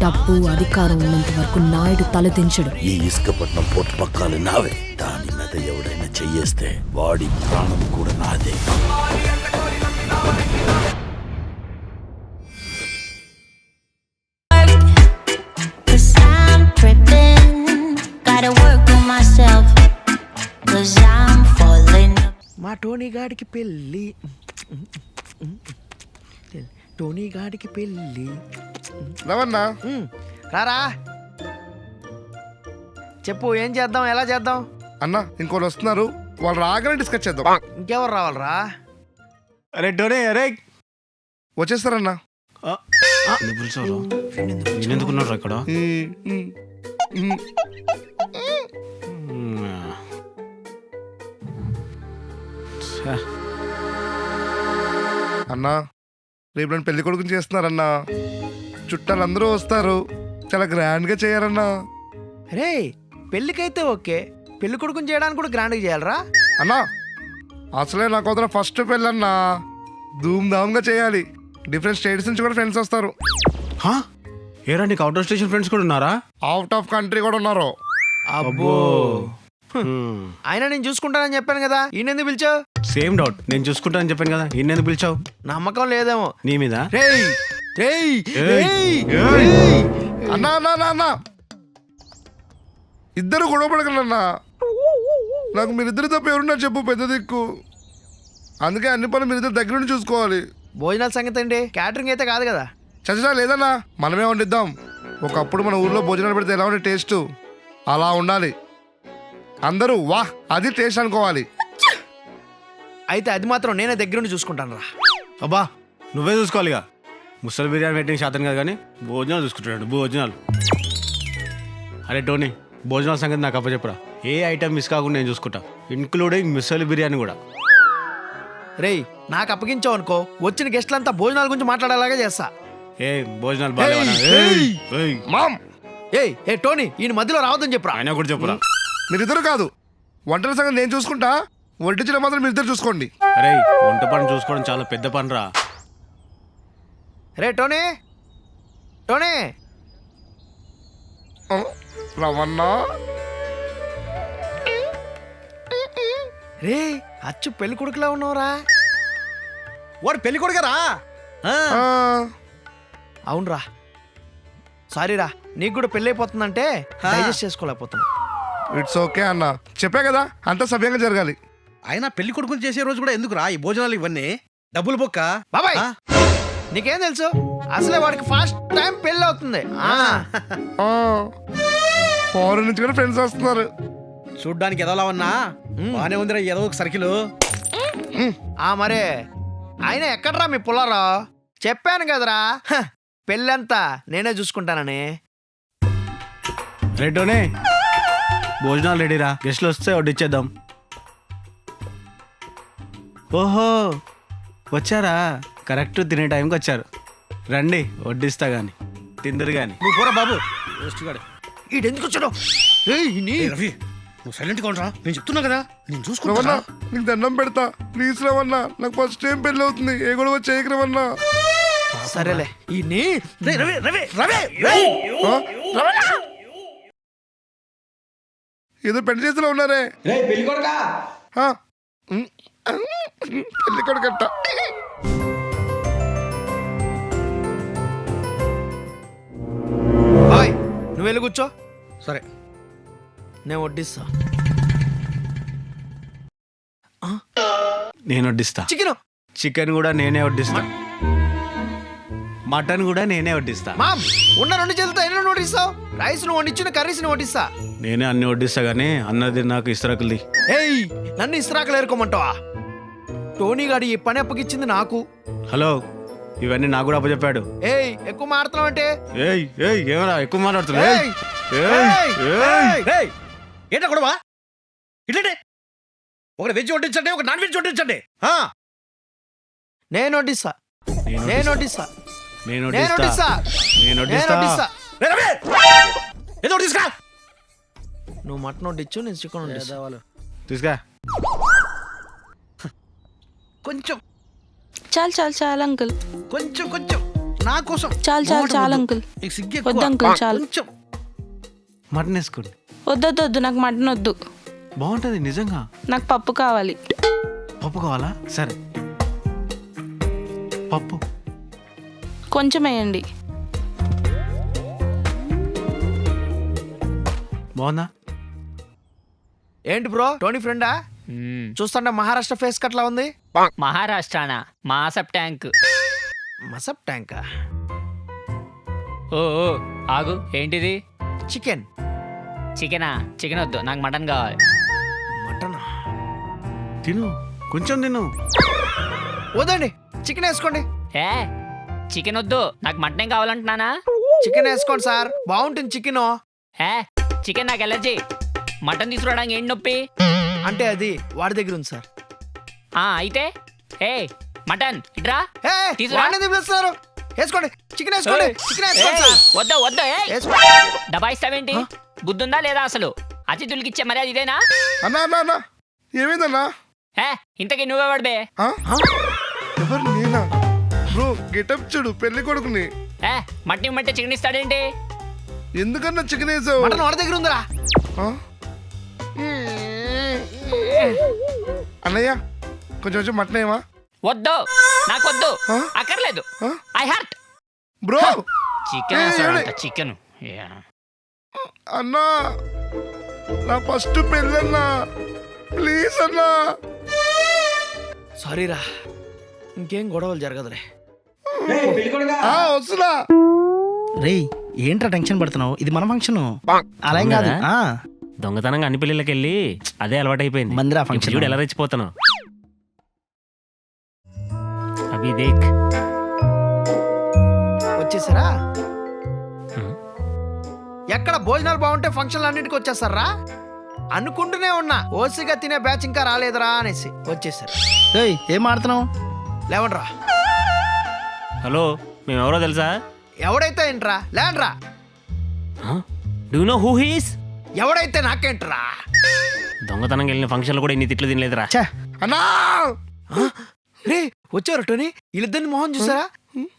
డబ్బు అధికారం ఉన్నంత వరకు నాయుడు తలదించడు. ఈ ఇసుకపట్నం పోర్టు పక్కాలు నావే. దాని మీద ఎవడైనా చెయ్యేస్తే వాడి ప్రాణం కూడా నాదే. మా టోనీ గాడికి పెళ్ళి, టోనీ గాడికి పెళ్ళి. రవన్నా రారా, చెప్పు ఏం చేద్దాం, ఎలా చేద్దాం? అన్న ఇంకోళ్ళు వస్తున్నారు, వాళ్ళు రాగానే డిస్కస్ చేద్దాం. ఇంకెవరు రావాలరా? అరే డోనే, అరే వచ్చేస్తారన్నా. ఎందుకున్నారు ఇక్కడ? అన్నా రేపు నన్ను పెళ్లి కొడుకుని చేస్తున్నారన్నా. చుట్టాలు అందరూ వస్తారు, చాలా గ్రాండ్ గా చేయాలన్నా. రే పెళ్ళికైతే ఓకే, పెళ్లి కొడుకుని చేయడానికి కూడా గ్రాండ్గా చేయాలరా? అన్నా అసలే నాకు వదిన ఫస్ట్ పెళ్ళన్నా, ధూమ్ ధామ్ గా చేయాలి. డిఫరెంట్ స్టేట్స్ నుంచి కూడా ఫ్రెండ్స్ వస్తారు. ఏరా నీకు అవుట్ ఆఫ్ స్టేషన్ ఫ్రెండ్స్ కూడా ఉన్నారా? అవుట్ ఆఫ్ కంట్రీ కూడా ఉన్నారు. అబ్బో, అయినా నేను చూసుకుంటానని చెప్పాను కదా, ఈయన ఎందుకు పిలిచావు? సేమ్ డౌట్, నేను చూసుకుంటానని చెప్పాను కదా, ఈయన ఎందుకు పిలిచావు? నమ్మకం లేదేమో నీ మీద. రేయ్ రేయ్ రేయ్ అన్నా అన్నా అన్నా అన్నా, ఇద్దరు గొడవ పడకండి అన్నా. నాకు మీరిద్దరు తప్ప ఎవరున్నారు చెప్పు, పెద్ద దిక్కు. అందుకే అన్ని పనులు మీరిద్దరు దగ్గర నుండి చూసుకోవాలి. భోజనాల సంగతి అండి, క్యాటరింగ్ అయితే కాదు కదా. చచ్చా లేదన్నా, మనమే వండిద్దాం. ఒకప్పుడు మన ఊర్లో భోజనాలు పెడితే ఎలా ఉండే టేస్ట్, అలా ఉండాలి. అందరూ వాహ్ అది టేస్ట్ అనుకోవాలి. అయితే అది మాత్రం నేనే దగ్గర నుండి చూసుకుంటాను రా. అబ్బా నువ్వే చూసుకోవాలిగా, ముసలి బిర్యానీ పెట్టిన శాతం కాదు కానీ భోజనాలు చూసుకుంటున్నాడు, భోజనాలు. అరే టోనీ, భోజనాల సంగతి నాకు అప్పచెప్పరా. ఏ ఐటమ్ మిస్ కాకుండా నేను చూసుకుంటా, ఇంక్లూడింగ్ ముసలి బిర్యానీ కూడా. రేయ్ నాకు అప్పగించావు అనుకో, వచ్చిన గెస్ట్లంతా భోజనాల గురించి మాట్లాడేలాగా చేస్తా. ఏ భోజనాలు బాగా మామ్ ఏయ్ ఏ టోనీ, ఈయన మధ్యలో రావద్దని చెప్పురా. ఆయన కూడా చెప్పురా. మీరిద్దరు కాదు, వంటల సంగతి నేను చూసుకుంటా, వడ్డించిన మాత్రం మీరిద్దరు చూసుకోండి. అరే వంట పని చూసుకోవడం చాలా పెద్ద పని రా. రే టోనీ, టోనీ రవన్నా రే అచ్చు పెళ్లి కొడుకులా ఉన్నావురా. వాడు పెళ్లి కొడుకరా? అవునరా, సారీరా, నీకు కూడా పెళ్ళి అయిపోతుందంటే డైజెస్ట్ చేసుకోలేకపోతున్నా. ఇట్స్ ఓకే అన్న, చెప్పే కదా అంతా సవ్యంగా జరగాలి. అయినా పెళ్లి కొడుకుని చేసే రోజు కూడా ఎందుకు రా ఈ భోజనాలు ఇవన్నీ? డబ్బులు బొక్క బాబాయ్, నీకేం తెలుసు, అసలే వాడికి ఫస్ట్ టైం పెళ్ళి అవుతుంది. ఫారెన్ నుంచి కూడా ఫ్రెండ్స్ వస్తున్నారు. చూడ్డానికి ఎదోలా ఉన్నా బానే ఉందిరా ఏదో ఒక సర్కిల్. మరే ఆయన ఎక్కడరా మీ పుల్లారా? చెప్పాను కదరా పెళ్ళంతా నేనే చూసుకుంటానని. రెడ్డోనే భోజనాలు రెడీరా, గెస్ట్లు వస్తే వడ్డిచ్చేద్దాం. ఓహో వచ్చారా, కరెక్ట్ తినే టైంకి వచ్చారు. రండి వడ్డిస్తా గాని, తిందరు గాని. నువ్వు పోరా బాబు. ఈడెందుకు వచ్చాడు? రవి నువ్వు సైలెంట్గా ఉండరా, నేను చెప్తున్నా కదా, నేను రవన్నా చూసుకుంటా. నీకు దండం పెడతా, ప్లీజ్ రవన్నా, నాకు ఫస్ట్ టైం పెళ్ళి అవుతుంది, ఏ గొడవ చేయకు రవన్నా. సరేలే ఈ రవి రవి రవి ఏదో పెళ్లి చేతిలో ఉన్నారే. పెళ్లి కొడుకా పెళ్లి కొడుకట్ట. బాయ్ నువ్వు వెళ్ళి కూర్చో, సరే నేను వడ్డిస్తా. నేను వడ్డిస్తా. చికెన్ చికెన్ కూడా నేనే వడ్డిస్తా, మటన్ కూడా నేనే వడ్డిస్తా. మామ్ ఉన్న 2 చేతులతో ఎన్ని వడ్డిస్తావు? రైస్ నువ్వు వండించిన కర్రీస్ ను వడ్డిస్తా. నేనే అన్ని వడ్డిస్తా గానీ అన్నది నాకు ఇస్తరాకులది. ఏయ్ నన్ను ఇస్త్రాకులు ఏరుకోమంటావా? టోనీ గాడి ఈ పని అప్పగిచ్చింది నాకు. హలో ఇవన్నీ నాకు కూడా అప్పచెప్పాడు. ఏయ్ ఎక్కువ మాట్లాడతావు అంటే? ఏయ్ ఏయ్ ఏమరా ఎక్కువ మాట్లాడుతున్నా? ఏయ్, ఏయ్, ఏయ్. ఏంటా గొడవ? ఇట్లంటే ఒక వెజ్ వడ్డించండి, ఒక నాన్ వెజ్ వడ్డించండి. నేను వడ్డిస్తా, నేను వడ్డిస్తా, నేను నేను వడ్డిస్తా, వడ్డిస్తా, నేను నేను వడ్డిస్తా. వడ్డిస్తా. ఏదో ఒకటి తీసుకురా. నువ్వు మటన్ వడ్డించు, నేను చికెన్ వడ్డిస్తా. తీసుకా. కొంచెం చాలు చాలు చాలు అంకుల్. కొంచెం కొంచెం నా కోసం చాలు చాలు చాలు అంకుల్. నీకు సిగ్గు వద్దు ఎక్కువ. అంకుల్ చాలు. కొంచెం మటన్ వేసుకోండి, వద్దు నాకు మటన్ వద్దు. బాగుంటుంది నిజంగా. నాకు పప్పు కావాలి. పప్పు కావాలా? సరే పప్పు కొంచెం వేయండి. బాగుందా? ఏంటి బ్రో టోనీ ఫ్రెండా? చూస్తుంటే మహారాష్ట్ర ఫేస్ కట్లా ఉంది. మహారాష్ట్రానా? మాసప్ ట్యాంక్. మసప్ ట్యాంకా? ఓ ఓ, ఆగు, ఏంటిది? చికెన్. చికెనా? చికెన్ వద్దు, నాకు మటన్ కావాలి. మటన్ తిను, కొంచెం తిను. వద్దండి, చికెన్ వేసుకోండి. ఏ చికెన్ వద్దు, నాకు మటనే కావాలంటున్నానా? చికెన్ వేసుకోండి సార్, బాగుంటుంది చికెన్. ఏ చికెన్ నాకు ఎలర్జీ. మటన్ తీసుకురావడానికి ఏంటి నొప్పి? అంటే అది వాడి దగ్గర ఉంది సార్. అయితే ఏ మటన్ ఇట్రా. ఏ, తీసుకురా. వాడిని ఎందుకు పిలుస్తున్నారు? వేసుకోండి, చికెన్ వేసుకోండి. చికెన్ వేసుకోండి సార్. వద్దు వద్దు, ఏ వేసుకోండి. దబాయిస్తావేంటి? బుద్ధుందా లేదా అసలు? అతిథులకి ఇచ్చే మర్యాద ఇదేనా? అన్నా ఏమైందన్నా? ఏ ఇంతకీ నువ్వే పడిబే. ఆ? ఎవరు నేనా? బ్రో గెటప్ చూడు, పెళ్లి కొడుకుని. ఏ మట్టి మట్టి చికెన్ ఇస్తాడేంటి? ఎందుకన్నా చికెన్ వేసావు? మటన్ వాడి దగ్గర ఉందిరా. ఆ? అన్నయ్య కొంచెం మటన్ ఏమా? వద్దు, నాకొద్దు, ఆ? అక్కర్లేదు. ఆ? I hurt. బ్రో చికెన్ ఏయ్, వేస్తాడంట, చికెన్. అన్నా నా ఫస్ట్ పెళ్ళన్నా, ప్లీజ్ అన్నా. సారీరా, ఇంకేం గొడవలు జరగదులే. వస్తున్నా. రేయ్ ఏంట్రా టెన్షన్ పడుతున్నావు? ఇది మన ఫంక్షన్. అలా ఏం కాదు. ఆ, దొంగతనంగా అన్ని పెళ్ళిళ్ళకి వెళ్ళి అదే అలవాటైపోయింది. మందిరా ఇప్పుడు ఫంక్షన్. చూడు ఎలా రెచ్చిపోతాను. అభి దేక్. వచ్చేసారా? హ్మ్. ఎక్కడ భోజనాలు బాగుంటే ఫంక్షన్లు అన్నింటికి వచ్చేస్తారా? అనుకుంటూనే ఉన్నా ఓసిగా తినే బ్యాచ్ ఇంకా రాలేదురా అనేసి వచ్చేసారు. రేయ్ ఏం ఆడుతున్నావు? లేవండ్రా. హలో, మేము ఎవరో తెలుసా? ఎవడైతే ఏంట్రా, లేండ్రా. Do know who he's? ఎవడైతే నాకేంట్రా. దొంగతనంగా వెళ్ళిన ఫంక్షన్లు కూడా ఇన్ని తిట్లు తినలేదురా. ఛే, అన్నా రే వచ్చారు టోనీ, వీళ్ళిద్దరిని మొహం చూసారా?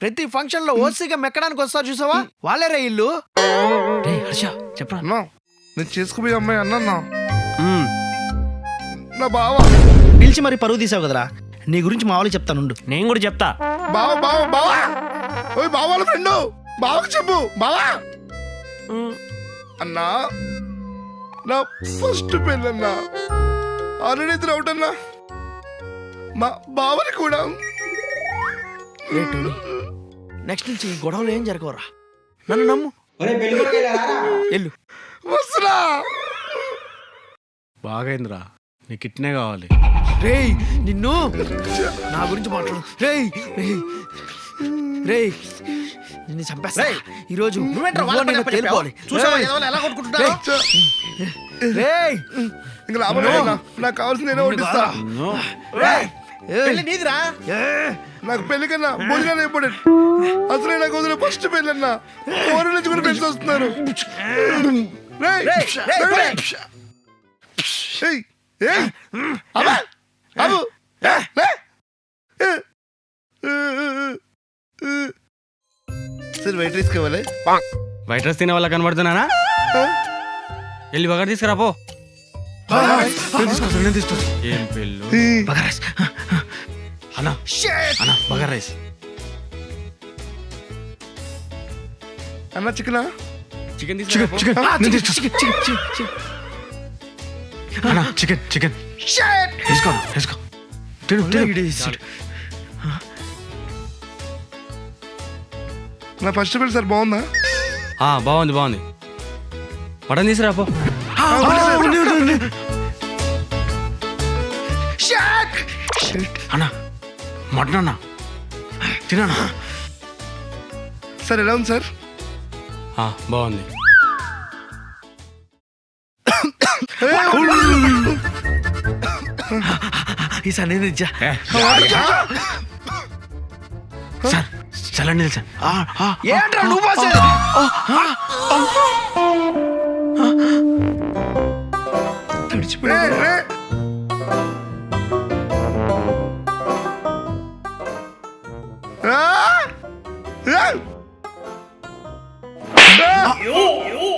ప్రతి ఫంక్షన్ లో ఓసిగా మెక్కడానికి వస్తారు చూసావా, వాళ్ళేరా ఇల్లు. రే హర్ష చెప్పరా. అన్నా నేను చేసుకుపోయే అమ్మాయి అన్నా మ్మ్. నా బావ. పిలిచి మరి పరువు తీసావు కదరా, నీ గురించి మా వాళ్ళకి చెప్తానుండు. నేను కూడా చెప్తా. బావా ఓయ్ బావ వాళ్ళ ఫ్రెండ్, బావకు చెప్పు. బావా అన్నా నా ఫస్ట్ పెళ్ళన్నా, ఆల్రెడీ ఇద్దరు అవుట్ అన్నా. మా బావని కూడా. రే టోనీ, నెక్స్ట్ నుంచి ఈ గొడవలు ఏం జరగవరా, నన్ను నమ్ము. ఎల్లు. వస్తున్నా. బాగైందిరా, నీకు ఇట్నే కావాలి. రేయ్ నిన్ను, నా గురించి మాట్లాడు. రేయ్ రేయ్ రేయ్, నిన్ను చంపేస్తా ఈరోజు. నువ్వేంట్రా వాళ్ళ పైన పడి తేలిపోవాలి. చూసావా రేయ్, ఎదవలు ఎలా కొట్టుకుంటున్నారో? రేయ్, ఇంకా లాభం లేదన్నా, నాకు కావాల్సింది నేనే వడ్డిస్తా. నో. రేయ్, పెళ్లి నీదిరా. నాకు పెళ్లి కన్నా భోజనాలు ఇంపార్టెంట్. అసలే నాకు వదిలే ఫస్ట్ పెళ్ళన్నా, ఫోరెన్ నుంచి కూడా పెళ్లి వస్తున్నారు. రేయ్, రేయ్. ఏయ్, ఏయ్, అబ్బా, అబ్బు, లే. సరే వెయిట్ తీసుకోవాలి. వైట్ రైస్ తినే వాళ్ళ కనబడుతున్నానా? వెళ్ళి బగారు తీసుకురా పో. నేను తీసుకొస్తా. ఏం పెళ్ళు అన్నా, అన్నా బగారు రైస్. అన్న చికెనా? చికెన్ తీసుకురా పో. అన్నా చికెన్ చికెన్ వేసుకో వేసుకో. తిను తిను. నా ఫస్ట్ పెళ్ళి సార్ బాగుందా? బాగుంది బాగుంది. మటన్ తీసుకురా పో. అన్నా మటన్ అన్నా తినన్నా. సార్ ఎలా ఉంది సార్? బాగుంది. ఈసారి నేను ఇచ్చా. సార్ చల్లండి సార్. ఏంట్రా నువ్వు పోసేది? రే, రే. ఆ! ఏ!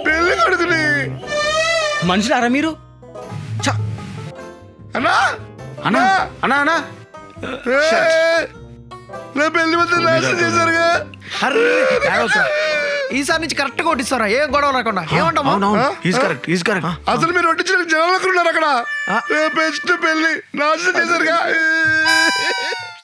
పెళ్లి కొడుకుని. మనుషులారా మీరు? అన్నా అన్నా అన్నా అన్నా ఏయ్! నా పెళ్లి మధ్య నాశనం చేశారుగా. ఈసారి నుంచి కరెక్ట్ గా కొట్టిస్తారా, ఏం గొడవ రాకుండా. ఏమంటామా? Is correct is correct. అసలు మీరు వడ్డించిన జనాలు ఉన్నారు అక్కడ. బెస్ట్ పెళ్లి నాశనం చేశారుగా.